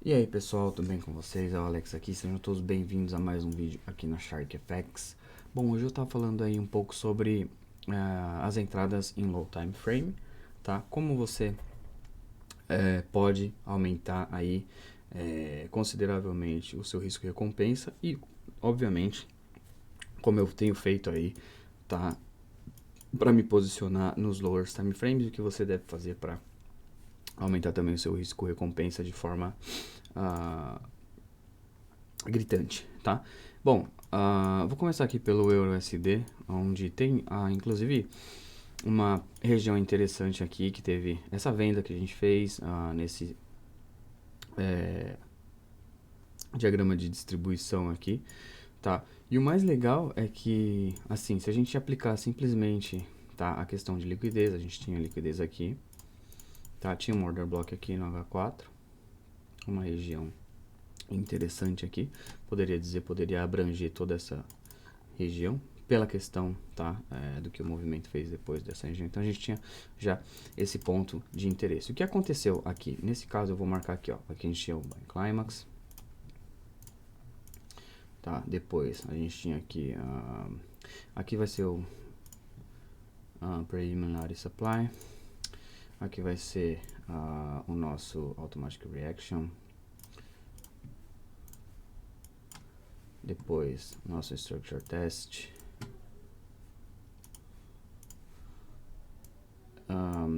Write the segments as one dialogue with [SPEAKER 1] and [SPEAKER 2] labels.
[SPEAKER 1] E aí pessoal, tudo bem com vocês? É o Alex aqui, sejam todos bem-vindos a mais um vídeo aqui na SharkFX. Bom, hoje eu estava falando aí um pouco sobre as entradas em low time frame, tá? Como você pode aumentar aí consideravelmente o seu risco e recompensa e, obviamente, como eu tenho feito aí, tá? Para me posicionar nos lower time frames, o que você deve fazer para aumentar também o seu risco e recompensa de forma gritante, tá? Bom, vou começar aqui pelo EURUSD, onde tem, inclusive, uma região interessante aqui que teve essa venda que a gente fez nesse diagrama de distribuição aqui, tá? E o mais legal é que, assim, se a gente aplicar simplesmente, tá, a questão de liquidez, a gente tinha liquidez aqui, tá? Tinha um order block aqui no H4, uma região interessante aqui, poderia abranger toda essa região, pela questão, tá, do que o movimento fez depois dessa região. Então a gente tinha já esse ponto de interesse. O que aconteceu aqui? Nesse caso eu vou marcar aqui, ó, aqui a gente tinha o buy climax, tá? Depois a gente tinha aqui, aqui vai ser o preliminary supply, aqui vai ser o nosso automatic reaction, depois nosso structure test,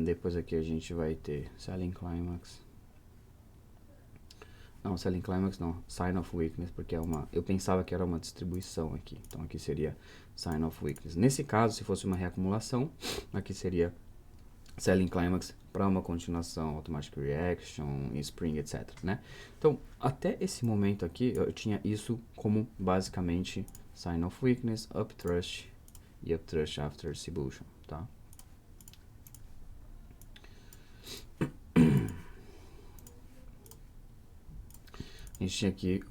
[SPEAKER 1] depois aqui a gente vai ter selling climax, não, selling climax não, sign of weakness, porque eu pensava que era uma distribuição aqui, então aqui seria sign of weakness. Nesse caso, se fosse uma reacumulação, aqui seria selling climax para uma continuação, automatic reaction, spring, etc, né? Então, até esse momento aqui, eu tinha isso como basicamente sign of weakness, upthrust e upthrust after distribution, tá? A gente tinha aqui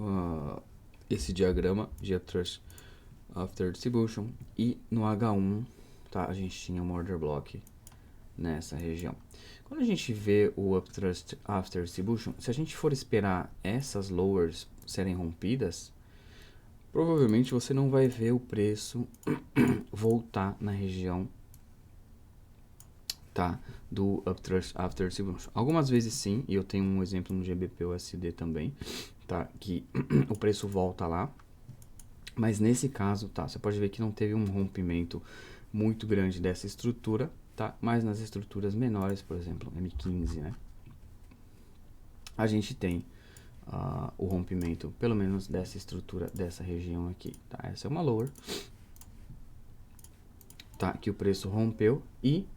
[SPEAKER 1] esse diagrama de upthrust after distribution e no H1, tá, a gente tinha um order block nessa região. Quando a gente vê o upthrust after distribution, se a gente for esperar essas lowers serem rompidas, provavelmente você não vai ver o preço voltar na região, tá, do upthrust after distribution. Algumas vezes sim, e eu tenho um exemplo no GBP/USD também, tá, que o preço volta lá, mas nesse caso, tá, você pode ver que não teve um rompimento muito grande dessa estrutura, tá, mas nas estruturas menores, por exemplo, M15, né, a gente tem o rompimento, pelo menos dessa estrutura, dessa região aqui, tá, essa é uma lower, tá, que o preço rompeu e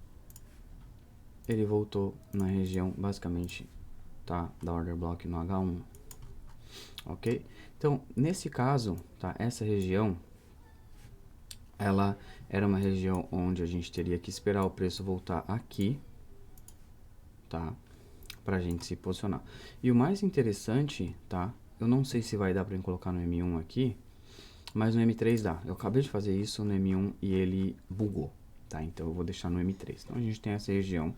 [SPEAKER 1] ele voltou na região, basicamente, tá, da order block no H1, ok? Então, nesse caso, tá, essa região, ela era uma região onde a gente teria que esperar o preço voltar aqui, tá, pra gente se posicionar. E o mais interessante, tá, eu não sei se vai dar pra colocar no M1 aqui, mas no M3 dá. Eu acabei de fazer isso no M1 e ele bugou, tá? Então eu vou deixar no M3. Então a gente tem essa região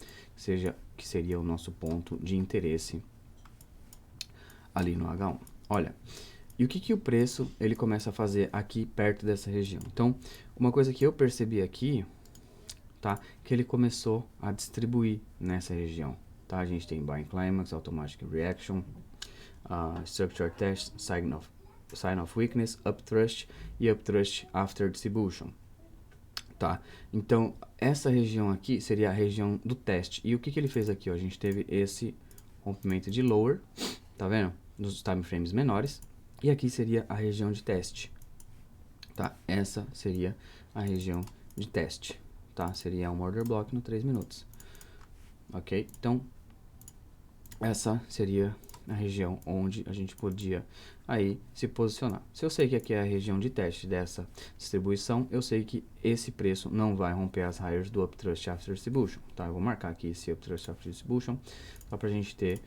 [SPEAKER 1] que seria o nosso ponto de interesse ali no H1. Olha, e o que o preço ele começa a fazer aqui perto dessa região? Então, uma coisa que eu percebi aqui, tá, que ele começou a distribuir nessa região, tá? A gente tem buying climax, automatic reaction, structure test, sign of weakness, upthrust e upthrust after distribution, tá? Então, essa região aqui seria a região do teste. E o que ele fez aqui, ó? A gente teve esse rompimento de lower, tá vendo? Nos time frames menores. E aqui seria a região de teste, tá? Essa seria a região de teste, tá? Seria um order block no 3 minutos, ok? Então, essa seria a região onde a gente podia aí se posicionar. Se eu sei que aqui é a região de teste dessa distribuição, eu sei que esse preço não vai romper as higher do upthrust after distribution, tá? Eu vou marcar aqui esse upthrust after distribution, só pra gente ter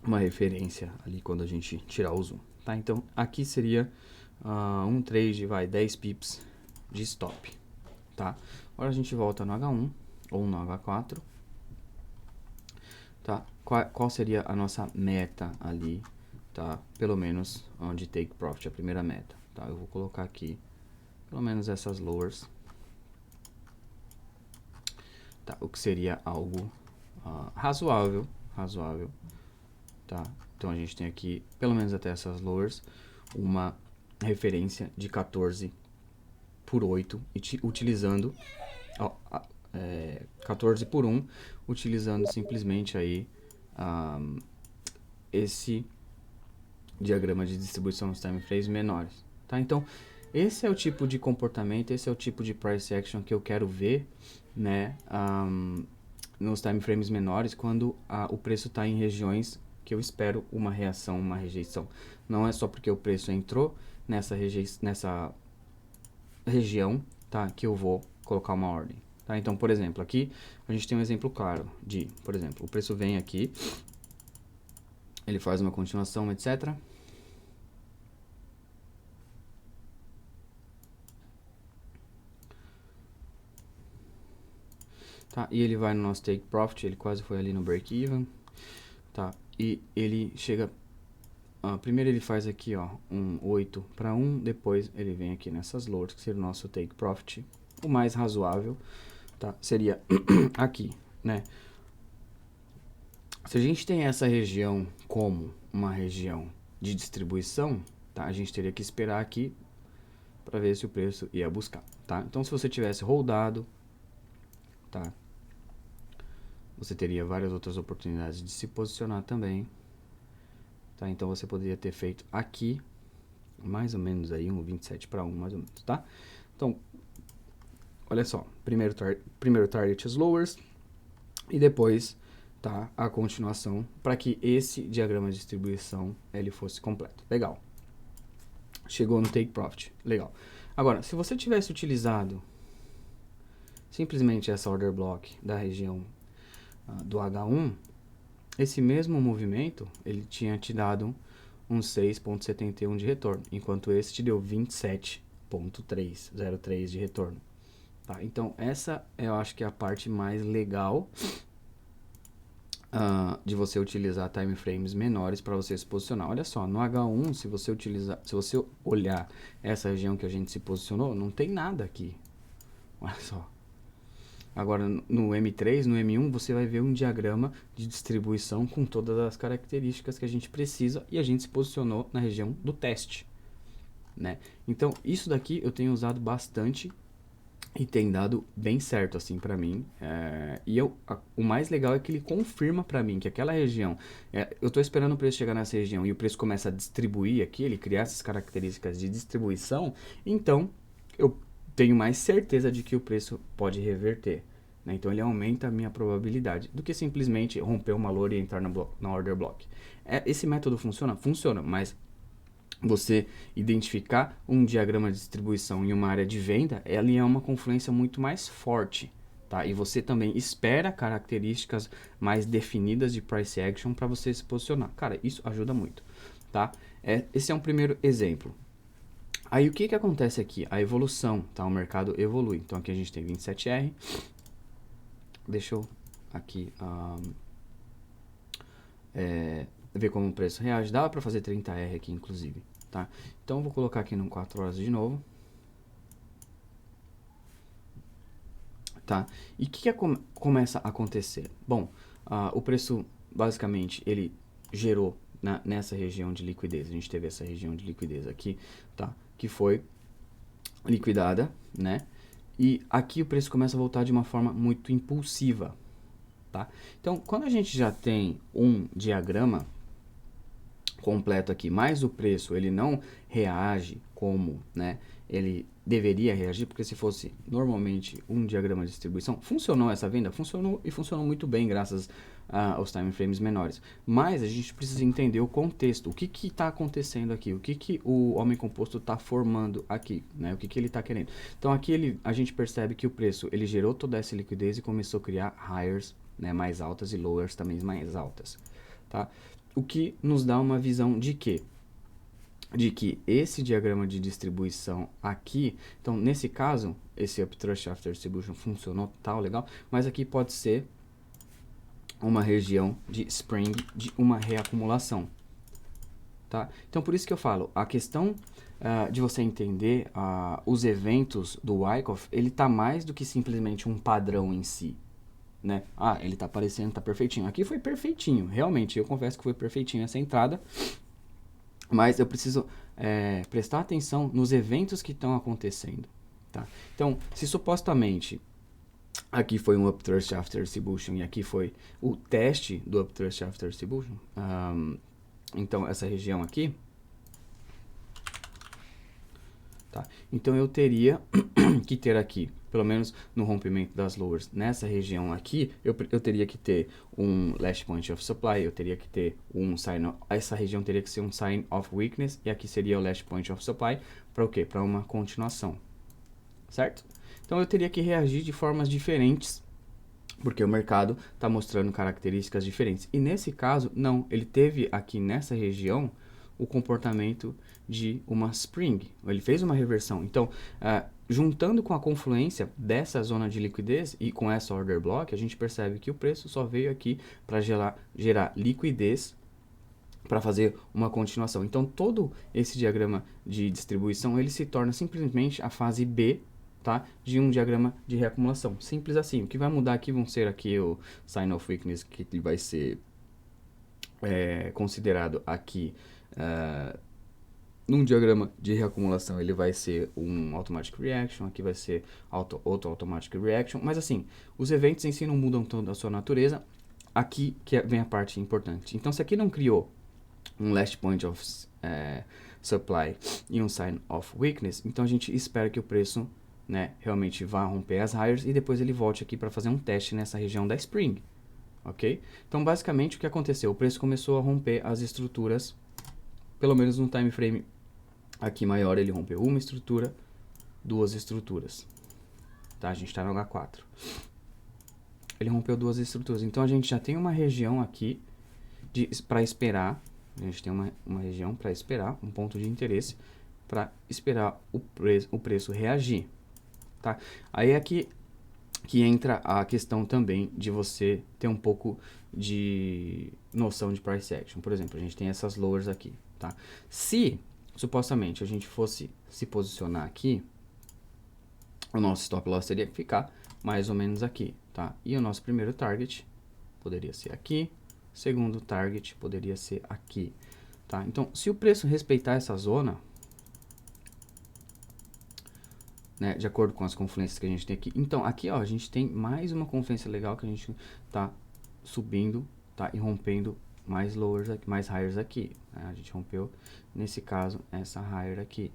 [SPEAKER 1] uma referência ali quando a gente tirar o zoom, tá? Então, aqui seria um trade, vai, 10 pips de stop, tá? Agora a gente volta no H1 ou no H4, tá? qual seria a nossa meta ali, tá? Pelo menos onde take profit, a primeira meta, tá? Eu vou colocar aqui, pelo menos essas lowers, tá? O que seria algo razoável, tá? Então a gente tem aqui, pelo menos até essas lowers, uma referência de 14 por 8, utilizando 14 por 1, utilizando simplesmente aí esse diagrama de distribuição dos time frames menores, tá? Então, esse é o tipo de comportamento, esse é o tipo de price action que eu quero ver, né, nos time frames menores, quando o preço está em regiões que eu espero uma reação, uma rejeição. Não é só porque o preço entrou nessa região, tá, que eu vou colocar uma ordem, tá? Então, por exemplo, aqui a gente tem um exemplo claro de, por exemplo, o preço vem aqui, ele faz uma continuação, etc. Tá? E ele vai no nosso take profit, ele quase foi ali no break even, tá? E ele chega, primeiro ele faz aqui, ó, um 8 para 1, depois ele vem aqui nessas lows, que seria o nosso take profit, o mais razoável, tá? Seria aqui, né? Se a gente tem essa região como uma região de distribuição, tá? A gente teria que esperar aqui para ver se o preço ia buscar, tá? Então, se você tivesse holdado, tá? Você teria várias outras oportunidades de se posicionar também, tá? Então, você poderia ter feito aqui, mais ou menos aí, um 27 para 1, mais ou menos, tá? Então, olha só, primeiro target as lowers, e depois, tá, a continuação, para que esse diagrama de distribuição ele fosse completo. Legal. Chegou no take profit. Legal. Agora, se você tivesse utilizado simplesmente essa order block da região do H1, esse mesmo movimento, ele tinha te dado um 6,71 de retorno, enquanto esse te deu 27,303 de retorno. Tá? Então, essa eu acho que é a parte mais legal de você utilizar time frames menores para você se posicionar. Olha só, no H1, se você olhar essa região que a gente se posicionou, não tem nada aqui. Olha só. Agora, no M3, no M1, você vai ver um diagrama de distribuição com todas as características que a gente precisa e a gente se posicionou na região do teste, né? Então, isso daqui eu tenho usado bastante e tem dado bem certo, assim, pra mim. O mais legal é que ele confirma pra mim que aquela região... eu tô esperando o preço chegar nessa região e o preço começa a distribuir aqui, ele criar essas características de distribuição, então eu tenho mais certeza de que o preço pode reverter, né? Então ele aumenta a minha probabilidade do que simplesmente romper uma lower e entrar na order block. Esse método funciona? Funciona, mas você identificar um diagrama de distribuição em uma área de venda, ela é uma confluência muito mais forte, tá? E você também espera características mais definidas de price action para você se posicionar. Cara, isso ajuda muito, tá? Esse é um primeiro exemplo. Aí o que acontece aqui? A evolução, tá? O mercado evolui. Então aqui a gente tem 27R. Deixa eu aqui ver como o preço reage. Dá para fazer 30R aqui, inclusive, tá? Então, eu vou colocar aqui no 4 horas de novo. Tá? E o que começa a acontecer? Bom, o preço, basicamente, ele gerou nessa região de liquidez. A gente teve essa região de liquidez aqui, tá? Que foi liquidada, né? E aqui o preço começa a voltar de uma forma muito impulsiva, tá? Então, quando a gente já tem um diagrama completo aqui, mas o preço ele não reage como, né, ele deveria reagir, porque se fosse normalmente um diagrama de distribuição, funcionou essa venda? Funcionou e funcionou muito bem graças aos time frames menores. Mas a gente precisa entender o contexto, o que está acontecendo aqui, o que o homem composto está formando aqui, né, o que ele está querendo. Então aqui a gente percebe que o preço ele gerou toda essa liquidez e começou a criar highs, né, mais altas e lowers também mais altas, tá? O que nos dá uma visão de quê? De que esse diagrama de distribuição aqui, então nesse caso, esse upthrust after distribution funcionou, tal, legal, mas aqui pode ser uma região de spring de uma reacumulação, tá? Então, por isso que eu falo, a questão de você entender os eventos do Wyckoff, ele tá mais do que simplesmente um padrão em si, né? Ah, ele tá aparecendo, tá perfeitinho. Aqui foi perfeitinho, realmente, eu confesso que foi perfeitinho essa entrada, mas eu preciso prestar atenção nos eventos que estão acontecendo, tá? Então, se supostamente aqui foi um Upthrust After Distribution e aqui foi o teste do Upthrust After Distribution, então essa região aqui, tá? Então eu teria que ter aqui, pelo menos no rompimento das lowers, nessa região aqui, eu teria que ter um last point of supply, eu teria que ter um sign of, essa região teria que ser um sign of weakness, e aqui seria o last point of supply, para o quê? Para uma continuação, certo? Então eu teria que reagir de formas diferentes, porque o mercado está mostrando características diferentes. E nesse caso, não, ele teve aqui nessa região o comportamento de uma spring, ele fez uma reversão. Então, juntando com a confluência dessa zona de liquidez e com essa order block, a gente percebe que o preço só veio aqui para gerar liquidez para fazer uma continuação. Então, todo esse diagrama de distribuição, ele se torna simplesmente a fase B, tá? De um diagrama de reacumulação. Simples assim. O que vai mudar aqui vão ser aqui o sign of weakness, que vai ser considerado aqui num diagrama de reacumulação. Ele vai ser um automatic reaction, aqui vai ser outro automatic reaction. Mas assim, os eventos em si não mudam toda a sua natureza. Aqui que vem a parte importante. Então, se aqui não criou um last point of supply e um sign of weakness, então a gente espera que o preço, né, realmente vá romper as highs e depois ele volte aqui para fazer um teste nessa região da spring, ok? Então, basicamente, o que aconteceu? O preço começou a romper as estruturas, pelo menos no time frame aqui maior, ele rompeu uma estrutura, duas estruturas, tá? A gente está no H4. Ele rompeu duas estruturas, então a gente já tem uma região aqui para esperar. A gente tem uma região para esperar, um ponto de interesse para esperar o preço reagir, tá? Aí aqui que entra a questão também de você ter um pouco de noção de price action. Por exemplo, a gente tem essas lowers aqui, tá? Se, supostamente, a gente fosse se posicionar aqui, o nosso stop loss teria que ficar mais ou menos aqui, tá? E o nosso primeiro target poderia ser aqui, segundo target poderia ser aqui, tá? Então, se o preço respeitar essa zona, né, de acordo com as confluências que a gente tem aqui. Então, aqui, ó, a gente tem mais uma confluência legal que a gente tá subindo, tá? E rompendo mais lowers aqui, mais highs aqui, né? A gente rompeu, nesse caso, essa higher aqui.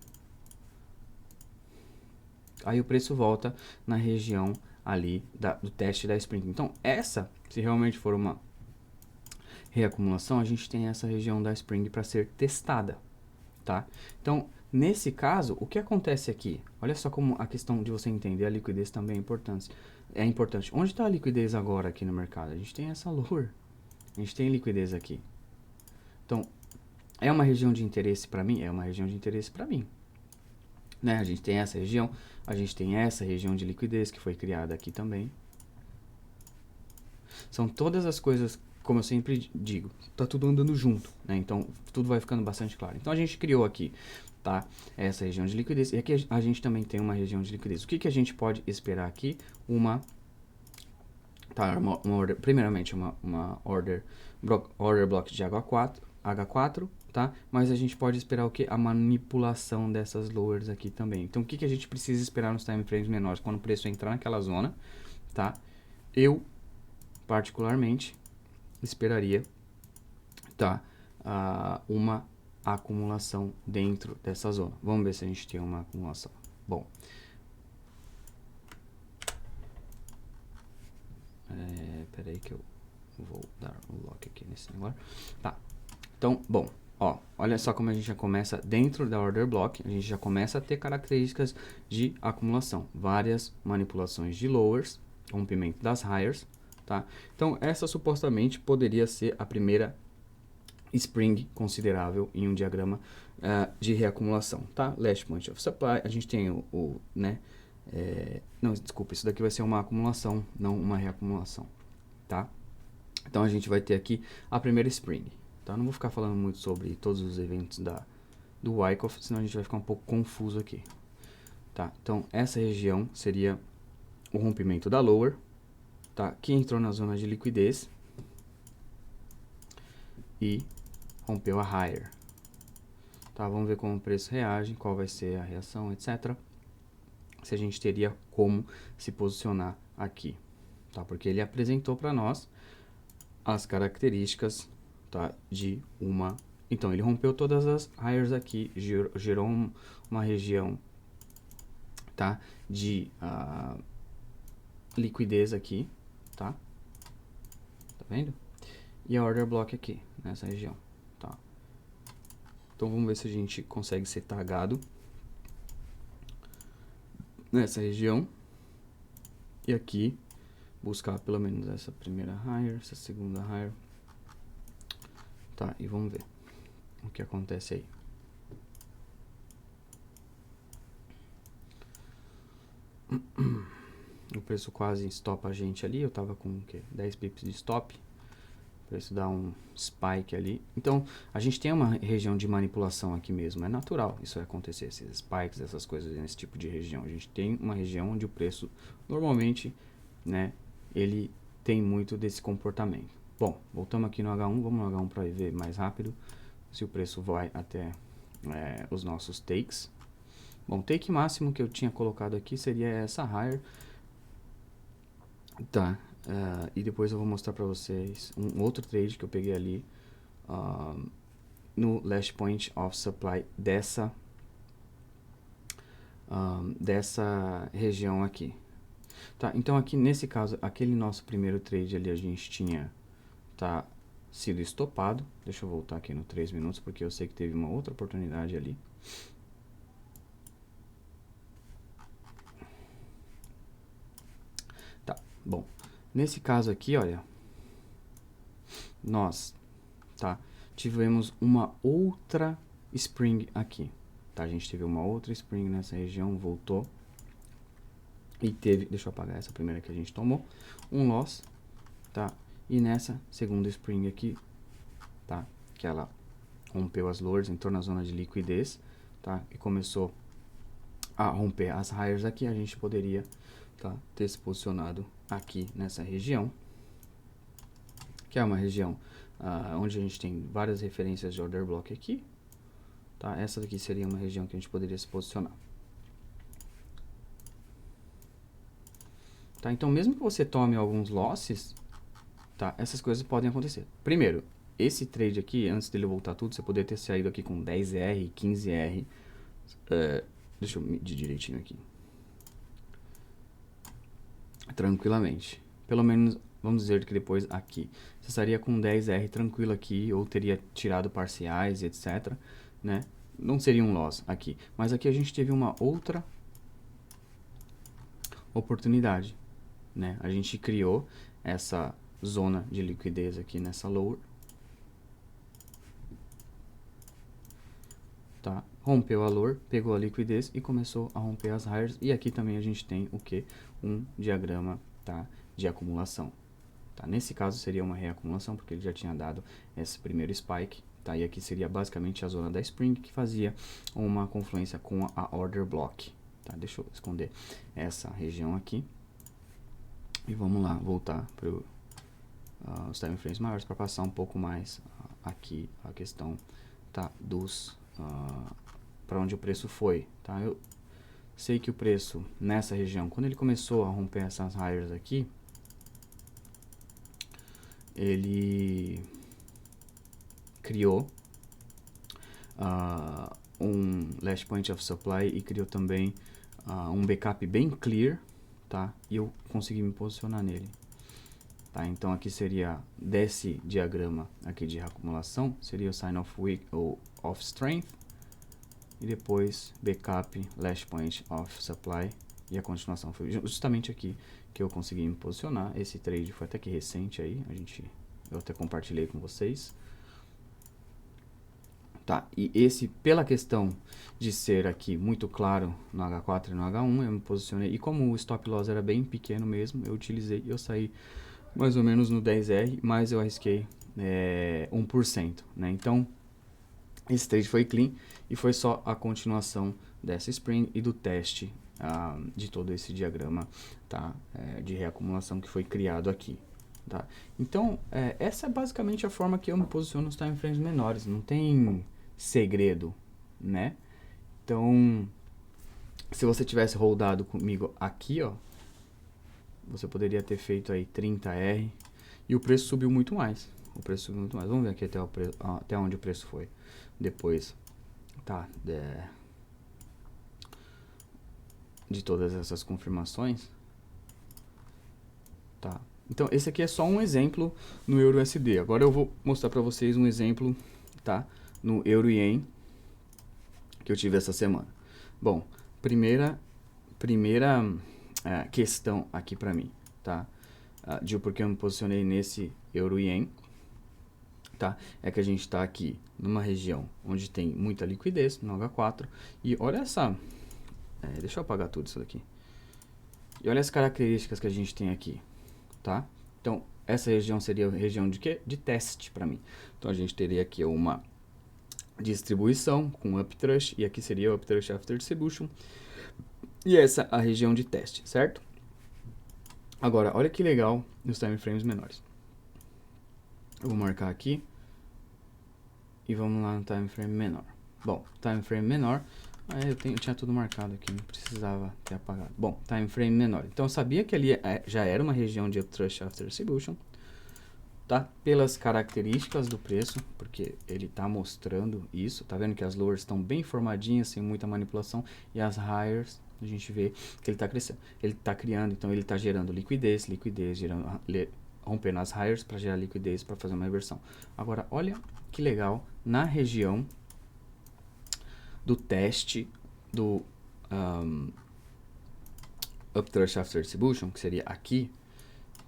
[SPEAKER 1] Aí o preço volta na região ali do teste da spring. Então, essa, se realmente for uma reacumulação, a gente tem essa região da spring para ser testada, tá? Então, nesse caso, o que acontece aqui? Olha só como a questão de você entender a liquidez também é importante. Onde está a liquidez agora aqui no mercado? A gente tem essa lower. A gente tem liquidez aqui. Então, é uma região de interesse para mim? É uma região de interesse para mim, né? A gente tem essa região, a gente tem essa região de liquidez que foi criada aqui também. São todas as coisas, como eu sempre digo, tá tudo andando junto, né? Então, tudo vai ficando bastante claro. Então, a gente criou aqui, tá? Essa região de liquidez. E aqui a gente também tem uma região de liquidez. O que a gente pode esperar aqui? Uma order, primeiramente, uma order block de H4, tá? Mas a gente pode esperar o que? A manipulação dessas lowers aqui também. Então, o que a gente precisa esperar nos time frames menores? Quando o preço entrar naquela zona, tá? Eu, particularmente, esperaria, tá? Uma acumulação dentro dessa zona. Vamos ver se a gente tem uma acumulação. Bom, peraí que eu vou dar um lock aqui nesse negócio. Tá, então, bom, ó, olha só como a gente já começa dentro da order block, a gente já começa a ter características de acumulação, várias manipulações de lowers, rompimento das highers, tá? Então, essa supostamente poderia ser a primeira spring considerável em um diagrama de reacumulação, tá? Last point of supply, a gente tem né? Não, desculpa, isso daqui vai ser uma acumulação, não uma reacumulação, tá? Então a gente vai ter aqui a primeira spring, tá? Não vou ficar falando muito sobre todos os eventos do Wyckoff, senão a gente vai ficar um pouco confuso aqui, tá? Então essa região seria o rompimento da lower, tá? Que entrou na zona de liquidez e rompeu a higher, tá? Vamos ver como o preço reage, qual vai ser a reação, etc. Se a gente teria como se posicionar aqui, tá? Porque ele apresentou para nós as características, tá, de uma... Então, ele rompeu todas as highers aqui, gerou uma região, tá, de liquidez aqui, tá? Tá vendo? E a order block aqui, nessa região, tá? Então, vamos ver se a gente consegue ser tagado nessa região. E aqui, buscar pelo menos essa primeira higher, essa segunda higher. Tá, e vamos ver o que acontece aí. O preço quase stopa a gente ali, eu tava com o quê? 10 pips de stop. O preço dá um spike ali. Então, a gente tem uma região de manipulação aqui mesmo. É natural isso acontecer, esses spikes, essas coisas nesse tipo de região. A gente tem uma região onde o preço, normalmente, né, ele tem muito desse comportamento. Bom, voltamos aqui no H1, vamos no H1 para ver mais rápido se o preço vai até os nossos takes. Bom, o take máximo que eu tinha colocado aqui seria essa higher. Tá, e depois eu vou mostrar para vocês um outro trade que eu peguei ali no last point of supply dessa região aqui. Tá, então aqui nesse caso, aquele nosso primeiro trade ali a gente tinha sido estopado. Deixa eu voltar aqui no 3 minutos, porque eu sei que teve uma outra oportunidade ali. Tá, bom. Nesse caso aqui, olha, nós, tivemos uma outra spring aqui, tá? A gente teve uma outra spring nessa região, voltou e teve, deixa eu apagar essa primeira que a gente tomou, um loss, tá? E nessa segunda spring aqui, tá? Que ela rompeu as lowers, entrou na zona de liquidez, tá? E começou a romper as highers aqui, a gente poderia, ter se posicionado aqui nessa região, que é uma região onde a gente tem várias referências de order block aqui, tá? Essa daqui seria uma região que a gente poderia se posicionar. Tá? Então, mesmo que você tome alguns losses, tá? Essas coisas podem acontecer. Primeiro, esse trade aqui, antes dele voltar tudo, você poderia ter saído aqui com 10R, 15R. Deixa eu medir direitinho aqui. Tranquilamente. Pelo menos, vamos dizer que depois aqui. Você estaria com 10R tranquilo aqui, ou teria tirado parciais, etc. Né? Não seria um loss aqui. Mas aqui a gente teve uma outra oportunidade, né? A gente criou essa zona de liquidez aqui nessa lower, tá? Rompeu a lower, pegou a liquidez e começou a romper as highers. E aqui também a gente tem o que? Um diagrama, tá, de acumulação. Tá? Nesse caso seria uma reacumulação, porque ele já tinha dado esse primeiro spike. Tá? E aqui seria basicamente a zona da spring que fazia uma confluência com a order block. Tá? Deixa eu esconder essa região aqui. E vamos lá, voltar para os time frames maiores para passar um pouco mais aqui a questão, tá, dos para onde o preço foi, tá? Eu sei que o preço nessa região, quando ele começou a romper essas highers aqui, ele criou um last point of supply e criou também um backup bem clear, tá? E eu consegui me posicionar nele. Tá, então aqui seria desse diagrama aqui de reacumulação, seria o sign of weak ou of strength, e depois backup, last point of supply, e a continuação. Foi justamente aqui que eu consegui me posicionar. Esse trade foi até que recente aí, eu até compartilhei com vocês. Tá, e esse, pela questão de ser aqui muito claro no H4 e no H1, eu me posicionei, e como o stop loss era bem pequeno mesmo, eu utilizei, eu saí mais ou menos no 10R, mas eu arrisquei 1%, né? Então, esse trade foi clean e foi só a continuação dessa spring e do teste de todo esse diagrama, tá? De reacumulação que foi criado aqui, tá? Então, essa é basicamente a forma que eu me posiciono nos time frames menores, não tem segredo, né? Então, se você tivesse rodado comigo aqui, ó, você poderia ter feito aí 30R e o preço subiu muito mais. O preço subiu muito mais. Vamos ver aqui até onde o preço foi depois, tá? De todas essas confirmações, tá? Então, esse aqui é só um exemplo no EURUSD. Agora eu vou mostrar para vocês um exemplo, tá? No EURIEN que eu tive essa semana. Bom, primeira questão aqui para mim, tá? De porque eu me posicionei nesse EURIEN, tá? É que a gente está aqui numa região onde tem muita liquidez, no H4, e olha essa... deixa eu apagar tudo isso daqui. E olha as características que a gente tem aqui, tá? Então, essa região seria a região de quê? De teste para mim. Então, a gente teria aqui uma distribuição com upthrust, e aqui seria o upthrust after distribution, e essa a região de teste, certo? Agora, olha que legal nos time frames menores. Eu vou marcar aqui, e vamos lá no time frame menor. Bom, time frame menor, eu tinha tudo marcado aqui, não precisava ter apagado. Bom, time frame menor. Então eu sabia que ali já era uma região de upthrust after distribution, tá? Pelas características do preço, porque ele tá mostrando isso, tá vendo que as lowers estão bem formadinhas, sem muita manipulação, e as highers, a gente vê que ele tá crescendo. Ele tá criando, então ele tá gerando liquidez, gerando, rompendo as highers para gerar liquidez para fazer uma reversão. Agora, olha que legal, na região do teste do upthrust after distribution, que seria aqui,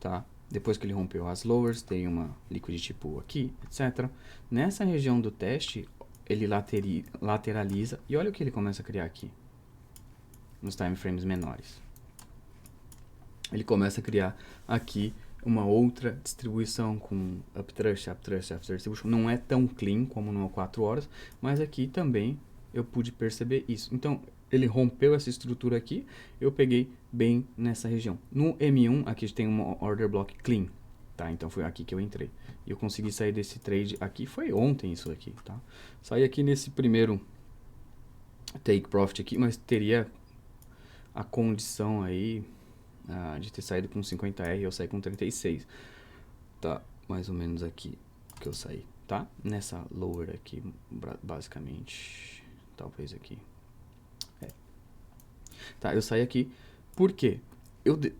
[SPEAKER 1] tá? Depois que ele rompeu as lowers, tem uma liquidity pool aqui, etc. Nessa região do teste, ele lateraliza, e olha o que ele começa a criar aqui, nos time frames menores. Ele começa a criar aqui uma outra distribuição com upthrust after distribution. Não é tão clean como no 4 horas, mas aqui também eu pude perceber isso. Então, ele rompeu essa estrutura aqui, eu peguei bem nessa região. No M1, aqui tem uma order block clean, tá? Então, foi aqui que eu entrei. E eu consegui sair desse trade aqui, foi ontem isso aqui, tá? Saí aqui nesse primeiro take profit aqui, mas teria a condição aí de ter saído com 50R, eu saí com 36. Tá, mais ou menos aqui que eu saí, tá? Nessa lower aqui, basicamente, talvez aqui. Tá, eu saí aqui, por quê?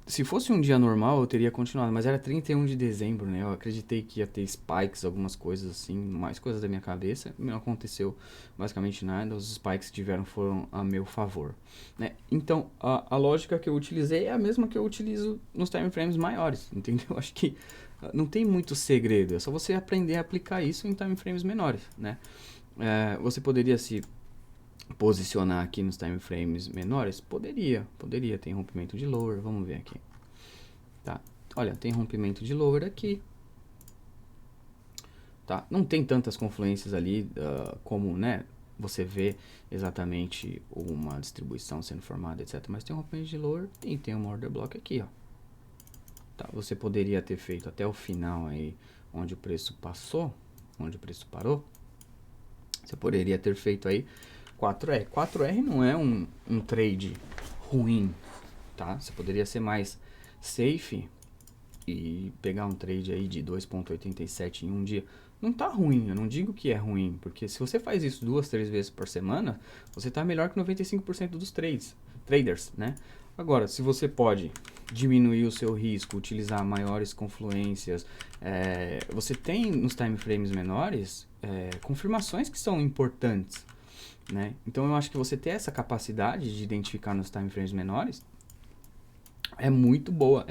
[SPEAKER 1] Se fosse um dia normal, eu teria continuado, mas era 31 de dezembro, né? Eu acreditei que ia ter spikes, algumas coisas assim, mais coisas da minha cabeça. Não aconteceu basicamente nada, os spikes que tiveram foram a meu favor, né? Então, a lógica que eu utilizei é a mesma que eu utilizo nos time frames maiores, entendeu? Acho que não tem muito segredo, é só você aprender a aplicar isso em time frames menores, né? Você poderia se posicionar aqui nos time frames menores? Poderia, tem rompimento de lower, vamos ver aqui, tá? Olha, tem rompimento de lower aqui, tá? Não tem tantas confluências ali como, né, você vê exatamente uma distribuição sendo formada, etc. Mas tem um rompimento de lower e tem uma order block aqui, ó. Tá? Você poderia ter feito até o final aí, onde o preço passou, onde o preço parou. Você poderia ter feito aí 4R. 4R não é um trade ruim, tá? Você poderia ser mais safe e pegar um trade aí de 2,87 em um dia. Não tá ruim, eu não digo que é ruim, porque se você faz isso 2, 3 vezes por semana, você tá melhor que 95% dos traders, né? Agora, se você pode diminuir o seu risco, utilizar maiores confluências, você tem nos time frames menores confirmações que são importantes, né? Então eu acho que você ter essa capacidade de identificar nos time frames menores é muito boa,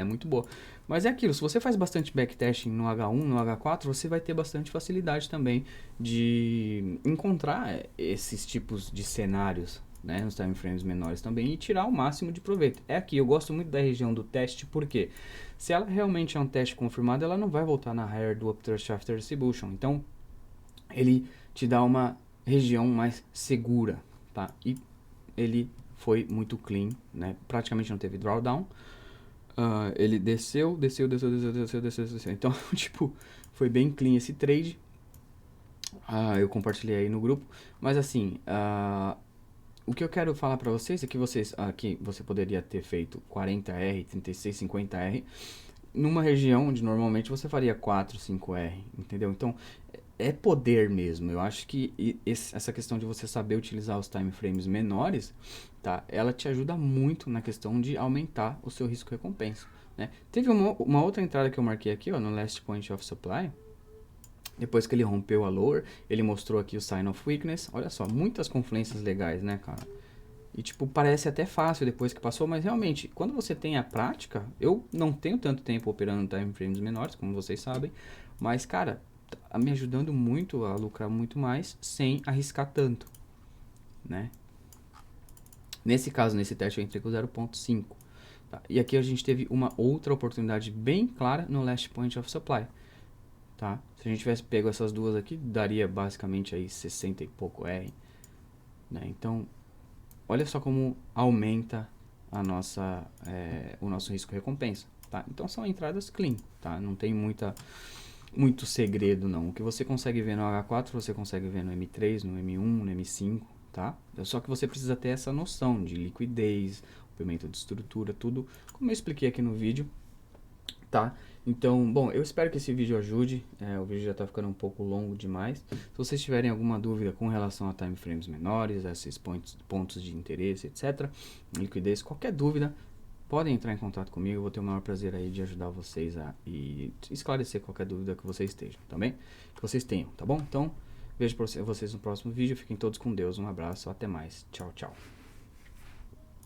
[SPEAKER 1] Mas é aquilo, se você faz bastante backtesting no H1, no H4, você vai ter bastante facilidade também de encontrar esses tipos de cenários, né, nos time frames menores também e tirar o máximo de proveito. É aqui, eu gosto muito da região do teste, porque Se ela realmente é um teste confirmado, ela não vai voltar na higher do uptrust after distribution. Então, ele te dá uma região mais segura, tá? E ele foi muito clean, né? Praticamente não teve drawdown. Ele desceu. Então, tipo, foi bem clean esse trade. Eu compartilhei aí no grupo. Mas assim, o que eu quero falar para vocês é que aqui você poderia ter feito 40R, 36, 50R numa região onde normalmente você faria 4, 5R, entendeu? Então, é poder mesmo. Eu acho que essa questão de você saber utilizar os time frames menores, tá? Ela te ajuda muito na questão de aumentar o seu risco-recompensa, né? Teve uma outra entrada que eu marquei aqui, ó, no last point of supply. Depois que ele rompeu a lower, ele mostrou aqui o sign of weakness. Olha só, muitas confluências legais, né, cara? E, tipo, parece até fácil depois que passou, mas realmente, quando você tem a prática, eu não tenho tanto tempo operando time frames menores, como vocês sabem, mas, cara, tá me ajudando muito a lucrar muito mais sem arriscar tanto, né? Nesse caso, nesse teste, eu entrei com 0.5. Tá? E aqui a gente teve uma outra oportunidade bem clara no last point of supply. Tá? Se a gente tivesse pego essas duas aqui, daria basicamente aí 60 e pouco R. Né? Então, olha só como aumenta o nosso risco-recompensa, tá? Então são entradas clean, tá? Não tem muito segredo não. O que você consegue ver no H4, você consegue ver no M3, no M1, no M5, tá? Só que você precisa ter essa noção de liquidez, rompimento de estrutura, tudo como eu expliquei aqui no vídeo, tá? Então, bom, eu espero que esse vídeo ajude. O vídeo já está ficando um pouco longo demais. Se vocês tiverem alguma dúvida com relação a time frames menores, a esses pontos de interesse, etc., liquidez, qualquer dúvida, podem entrar em contato comigo. Eu vou ter o maior prazer aí de ajudar vocês e esclarecer qualquer dúvida que vocês estejam, tá bem? Que vocês tenham, tá bom? Então, vejo vocês no próximo vídeo. Fiquem todos com Deus. Um abraço, até mais. Tchau, tchau.